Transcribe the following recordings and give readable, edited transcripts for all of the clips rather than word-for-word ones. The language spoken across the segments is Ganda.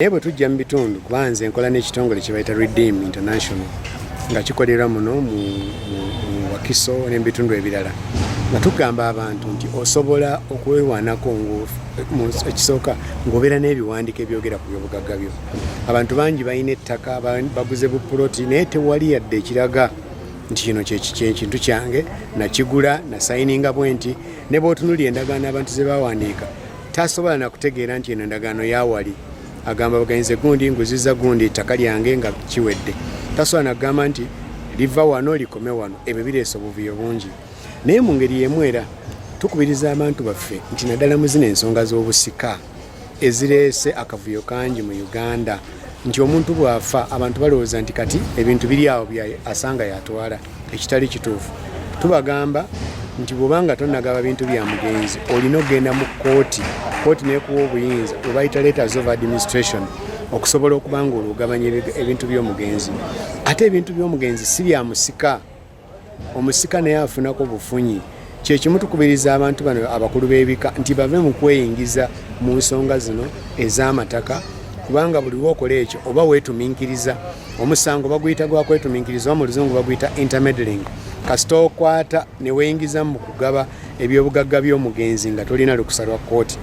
Ebo tujja mu bitundu kubanze enkola n'ekitongole kye bayita Redeem International nga kikolera muno mu Wakiso n'ebitundu ebirala nga tugamba abantu nti osobola okwewanako ekisooka ng'obeera n'ebiwandiiko ebyogera ku byobugagga byo. Abantu bangi balina ettaka baguze bupuloti naye tewali yadde ekiraga nti kino kintu kyange nakigula nasayininga bwenti ne bw'otunuulira endagaano abantu ze bawandiika tasobola nakutegeera nti eno endagaano yaawali. Agamba bagenze gundi nguziza gundi ettaka lyange nga kiwedde. Tasobola nagamba nti liva wano likome wano. Ebyo bireese obuvuyo bungi. Naye mu ngeri y'emu era tukubiriza abantu baffe nti naddala mu zino ensonga z'obusika ezireese akavuyo kangi mu Uganda nti omuntu bw'afa abantu balowooza nti kati ebintu biri awo asanga yatwala ekitali kituufu. Tubagamba nti bw'obanga tonnagaba bintu bya mugenzi olina okgenda mu kooti n'ekuwa obuyinza bwe bayita letters of administration okusobola okuba nga olugabanya ebintu by'omugenzi. Ate ebintu by'omugenzi si bya musika. Omusika naye afunako bufunyi. Kyekimu tukubiriza abantu bano abakulu b'ebika nti bave mu kweyingiza mu nsonga zino ez'amataka kubanga buli lwokola ekyo oba weetuminkiriza omusango baguyita gwa kwetuminkiriza mu luzungu baguyita intermeddling. Kasita okwata ne weeyingiza mu kugaba ebyobugagga by'omugenzi nga tolina lukusa lwa kkooti.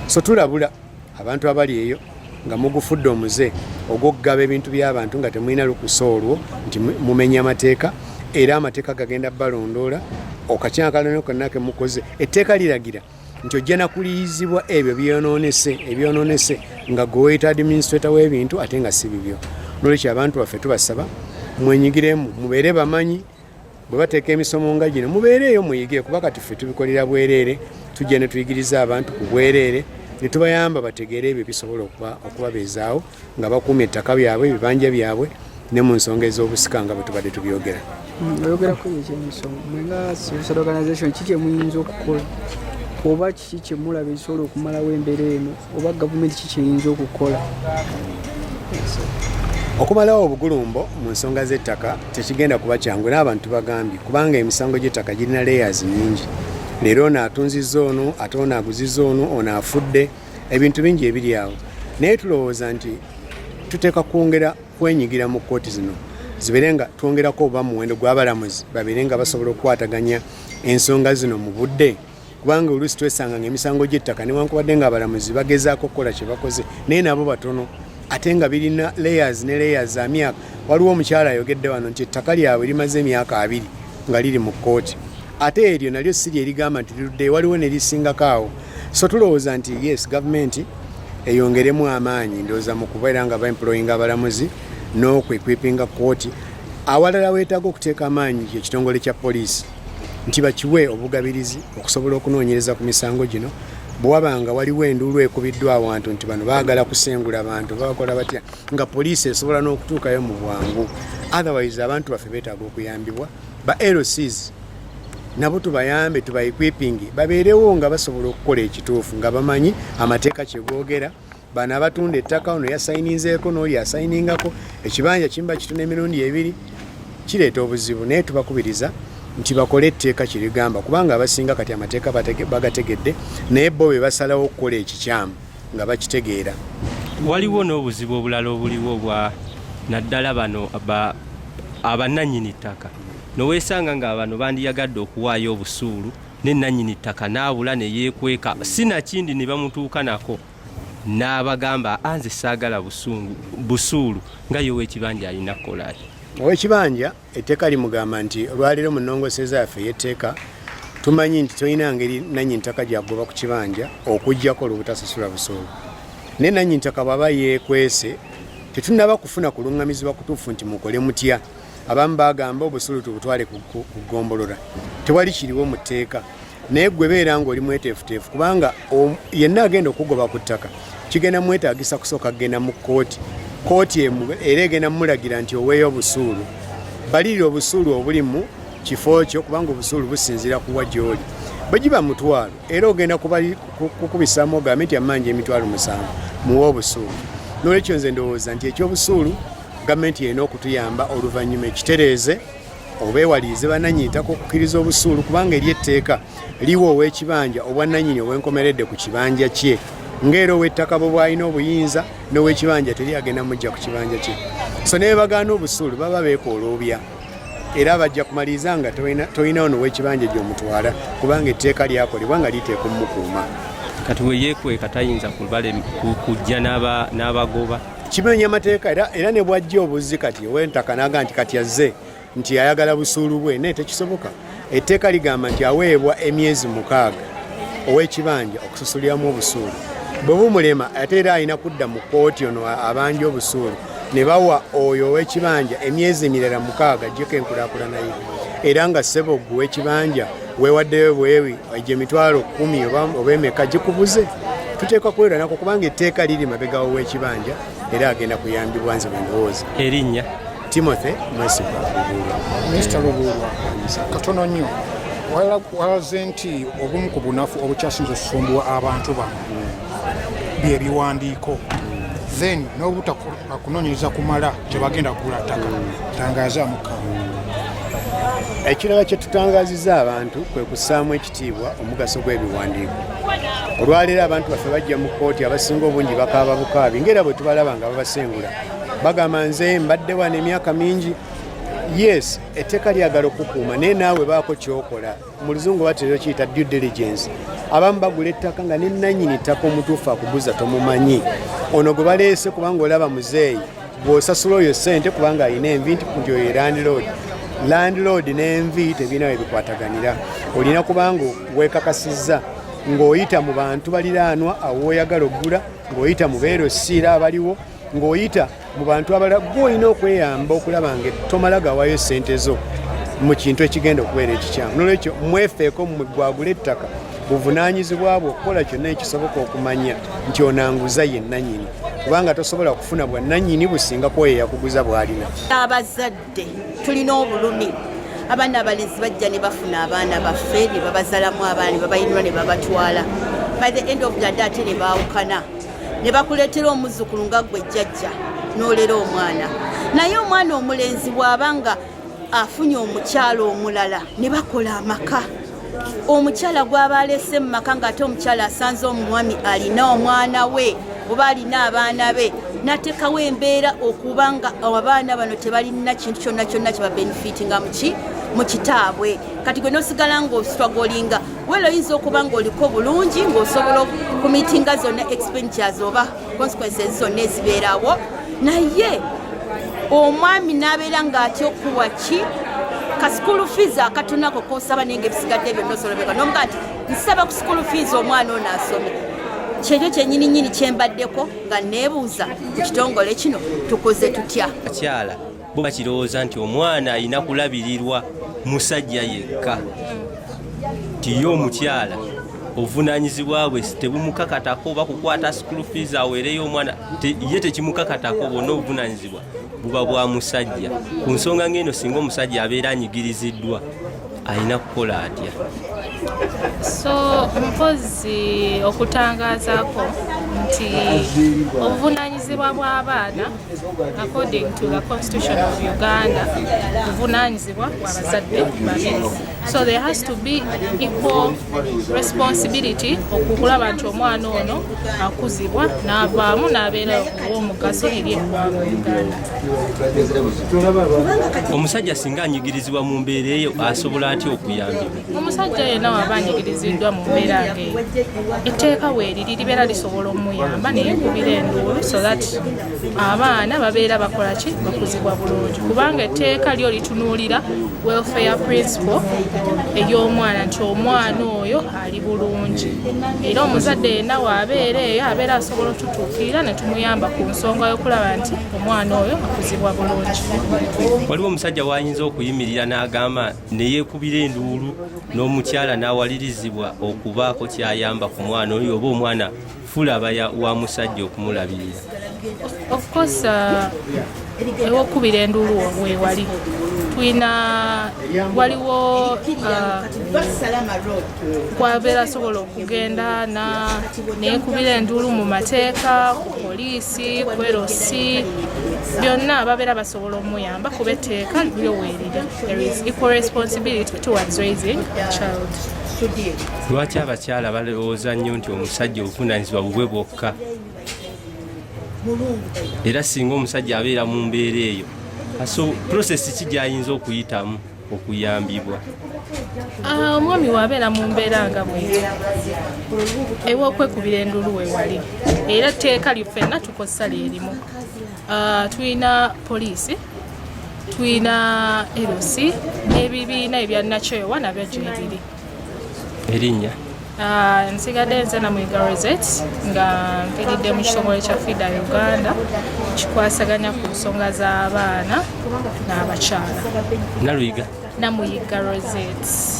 So tulabula abantu abali eyo nga mugufudde omuze ogw'okugaba ebintu by'abantu nga temulina lukusa olwo nti mumenya amateeka era amateeka gagenda balondoola okakyanga kalona konna ke mukoze. Etteeka liragira nti ojja nakuliyizibwa ebyo ebyonoonese nga gwe weyita administrator w'ebintu ate nga si bibyo. N'olwekyo abantu baffe tubasaba mwenyigiremu mubeere bamanyi bwe bateeka emisomo nga gino mubeereeyo muyige kuba kati ffe tubikolera bwereere tujja ne tuyigiriza abantu ku bwereere ne tubayamba bategeere ebyo bisobola okubabeezaawo nga bakuuma ettaka byabwe ebibanja byabwe ne mu nsonga ez'obusika nga bwe tubadde tubyogera. Oyogerako ekyemisomo mwenga social organization kiki emuyinza okukola oba kiki kyemulaba ekisobola okumalawo embeera eno oba gavumenti kiki eyinza okukola? Okumalawo obugulumbo mu nsonga z'ettaka tekigenda kuba kyangu n'abantu bagambye kubanga emisango gy'ettaka girina layers nyingi. Leero ono atunzizza ono ate ono aguzizza ono afudde ebintu bingi ebiri awo. Naye tulowooza nti tuteeka kwongera kwenyigira mu kkooti zino zibeere nga twongerako oba muwendo gw'abalamuzi babeere nga basobola okukwataganya ensonga zino mu budde kubanga oluusi twesanga ng'emisango gy'ettaka newankubadde nga abalamuzi bagezaako okukola kye bakoze naye nabo batono ate nga birina layers ne layers za myaka. Waliwo omukyala ayogedde wano nti ettaka lyabwe limaze emyaka 2 nga liri mu kkooti ate eryo nalyo siri erigamba nti lirudde waliwo ne lisingako awo. So tulowooza nti yes gavumenti eyongeremu amaanyi ndowooza mu kubeera nga baemployinga abalamuzi n'okwekwipinga kkooti. Awalala weetaaga okuteeka amaanyi ekitongole kya poliisi nti bakiwe obugabirizi okusobola okunoonyereza ku misango gino bwe wabanga waliwo enduulu ekubiddwa awantu nti bano baagala kusengula abantu bakola batya nga poliisi esobola n'okutuukayo mu bwangu. Otherwise abantu baffe beetaaga okuyambibwa ba LCs nabo tubayambe tubaequipingi babeerewo nga basobola okukola ekituufu nga bamanyi amateeka kye googera. Bano abatunda ettaka ono yasayininzeeko n'oli asayiningako ekibanja kimba kituna emirundi 2 kireeta obuzibu. Naye tubakubiriza nti bakole etteeka kirigamba kubanga abasinga kati amateeka bagategedde naye bo be basalawo okukola ekikyamu nga bakitegeera. Waliwo n'obuzibu obulala obuliwo bwa naddala bano abannannyini ttaka noweesanga nga bano bandiyagadde okuwaayo obusuulu ne nannyini ttaka n'abula ne yeekweka sinakindi ne bamutuuka nako n'abagamba anze saagala busuulu nga yowe ekibanja alina kkolaki. Ow'ekibanja etteeka limugamba nti olwaleero mu nnongoseeza yaffe y'etteeka tumanyi nti tolina ngeri nannyini ttaka gy'agoba ku kibanja okuggyako olubutasasula busuulu. Naye nannyini ttaka bw'aba yeekwese tetunnaba kufuna kuluŋŋamizibwa kutuufu nti mukole mutya. Abamu bagamba obusuulu tubutwale ku ggombolola tewali kiriwo mu tteeka. Naye gwe beera ng'oli mweteefuteefu kubanga yenna agenda okugoba ku ttaka kigenda mwetaagisa kusooka kgenda mu kkooti. Kkooti era egenda mulagira nti oweeyo obusuulu balirira obusuulu obuli mu kifo kyo kubanga obusuulu businziira kuwa gy'oli. Bwe giba mutwalo era ogenda kukubisaamu ogambe nti amanyi emitwalo 7 muwe obusuulu. N'olwekyo nze ndowooza nti ekyobusuulu gavumenti erina okutuyamba oluvannyuma ekitereeze obeewaliize bannannyini ttaka okukkiriza obusuulu kubanga eri etteeka liwo ow'ekibanja obwannannyini obwenkomeredde ku kibanja kye ng'era ow'ettaka bwe bw'alina obuyinza n'ow'ekibanja teri agenda mujja ku kibanja kye. So ne bagaana obusuulu baba beekooloobya era bajja kumaliriza nga tolinawo n'ow'ekibanja gy'omutwala kubanga etteeka lyakolebwa nga liteeka omukuuma. Kati we yeekweka tayinza kujja n'abagoba. Kimenya mateeka era ne bwajja obuzzi kati ow'entaka n'aga nti kati azze nti ayagala busuulu bwe naye tekisoboka. Etteeka ligamba nti aweebwa emyezi 6 ow'ekibanja okususuliramu obusuulu. Bwe bumulema ate era alina kudda mu kkooti ono abanja obusuulu ne bawa oyo ow'ekibanja emyezi emirala 6 ajjeko enkulaakulana ye. Era nga ssebo ggwe ow'ekibanja weewaddeyo bwewi egyo emitwalo 10 oba emeka gikubuze. Tuteekwa kwerwa nako kubanga etteeka liri mabega w'ekibanja era agenda kuyambibwa nze bwe ndowooza. Erinnya Timothy Masipa Lubulwa. Mr. Lubulwa, katono nnyo walaze nti obumu ku bunafu obukyasinza okusumbuwa abantu bano bye biwandiiko then n'obutakunoonyereza kumala gye bagenda kugula ttaka. Tangaaza mukama. Ekirala kye tutangaazizza abantu kwe kussaamu ekitiibwa omugaso gw'ebiwandiiko. Olwaleero abantu baffe bajja mu kkooti abasinga obungi bakaaba bukaabi ng'era bwe tubalaba nga babasengula. Bagamba nze mbadde wano emyaka mingi. Yes, etteeka lyagala okukuuma naye naawe baako kyokola. Mu luzungu batera kiyita due diligence. Abamu bagula ettaka nga ne nannyini ttaka omutuufu akuguza tomumanyi. Ono gwe baleese kubanga olaba muzeeyi bw'osasula oyo ssente kubanga alina envi nti nti oyo landlord. Landlord n'envi tebirina we bikwataganira. Olina kubanga weekakasizza ng'oyita mu bantu baliraanwa awo oyagala oggula, ng'oyita mu beero siira abaliwo, ng'oyita mu bantu abalala gw'olina okweyamba okulaba nga tomala gawayo ssente zo mu kintu ekigenda okubeera ekikyamu. N'olwekyo mwefeeko mmwe gwagula ettaka buvunaanyizibwa bwo okukola kyonna ekisoboka okumanya nti onanguza ye nannyini kubanga tosobola kufuna bwa nannyini businga ku oyo yakuguza bw'alina. Abazadde tulina obulumi. Abaana abalenzi bajja ne bafuna abaana baffe ne babazalamu abaana ne babayinula ne babatwala. By the end of the day ate ne baawukana ne bakuleetera omuzzukulu nga ggwe jjajja n'olera omwana. Naye omwana omulenzi bw'abanga afunye omukyalo omulala ne bakola amaka. Omukyala gw'aba alese mu maka ng'ate omukyala asanze omwami alina omwana we oba alina abaana be n'ateekawo embeera okuba nga abaana bano tebalina kintu kyonna kyonna kye babenefitinga mu kitaabwe. Kati gwe n'osigala ng'ositwagolinga welo oyinza okuba ng'oliko bulungi ng'osobola okumitinga zonna expenditures oba consequences zonna ezibeerawo naye omwami n'abeera ng'atya okuwa ki ka school fees akatonako kosaba nenge bisigadde byonna osolobeka n'omuga nti nsaba ku school fees omwana ono asome. Kyekyo kyennyini kyembaddeko nga neebuuza ku kitongole kino tukoze tutya. Akyala bo bakirowooza nti omwana alina kulabirirwa musajja yekka. Nti ye omukyala obuvunaanyizibwa bwe tebumukakatako oba kukwata school fees aweereyo omwana ye tekimukakatako bwonna obuvunaanyizibwa buba bwa musajja. Ku nsonga ng'eno singa omusajja abeera anyigiriziddwa alina kukola atya? So mpozi okutangazaako nti obuvunaanyizibwa bw'abaana according to the Constitution of Uganda buvunaanyizibwa bw'abazadde babiri. So there has to be equal responsibility okulaba nti omwana ono akuzibwa n'avaamu n'abeera ow'omugaso eri eggwanga Uganda. Omusajja singa anyigirizibwa mu mbeera eyo asobola atya okuyambibwa? Omusajja yenna waba anyigiriziddwa mu mbeera ng'eyo etteeka weeriri libeera lisobola omuyamba neyekubira enduulu so that abaana babeera bakola ki bakuzibwa bulungi kubanga etteeka lyo litunuulira welfare principle ey'omwana nti omwana oyo ali bulungi era omuzadde yenna waabeera eyo abeera asobola otutuukirira ne tumuyamba ku nsonga y'okulaba nti omwana oyo akuzibwa bulungi. Waliwo omusajja wayinza okuyimirira n'agamba neyeekubira enduulu n'omukyala n'awalirizibwa okubaako kyayamba ku mwana oyo oba omwana fulaba wa musajja okumulabirira? Of course ewokubira enduulu weewali waliwo kwabeera asobola okugenda neyekubira enduulu mu mateeka ku poliisi kwerosi byonna babeera basobola omuyamba kuba etteeka lyo weeriri. There is equal responsibility towards raising a child. lwaki abakyala balowooza nnyo nti omusajja obuvunaanyizibwa bubwe bwokka era singa omusajja abeera mu mbeera eyo prosesi ki gyayinza okuyitamu okuyambibwa? Omwami wabeera mu mbeera nga bweyo ew'okwekubira endulu wewali era etteeka lyeffenna tukozesa lyerimu. Tulina poliisi, tulina erosi n'ebibiina ebyannakyewa nabyo gyebiri. Erinnya? Nsigadde nze Namuyiga Rosette nga mpiridde mu kitongole kya FIDA Uganda kikwasaganya ku nsonga z'abaana n'abakyala. Naluyiga? Namuyiga Rosette.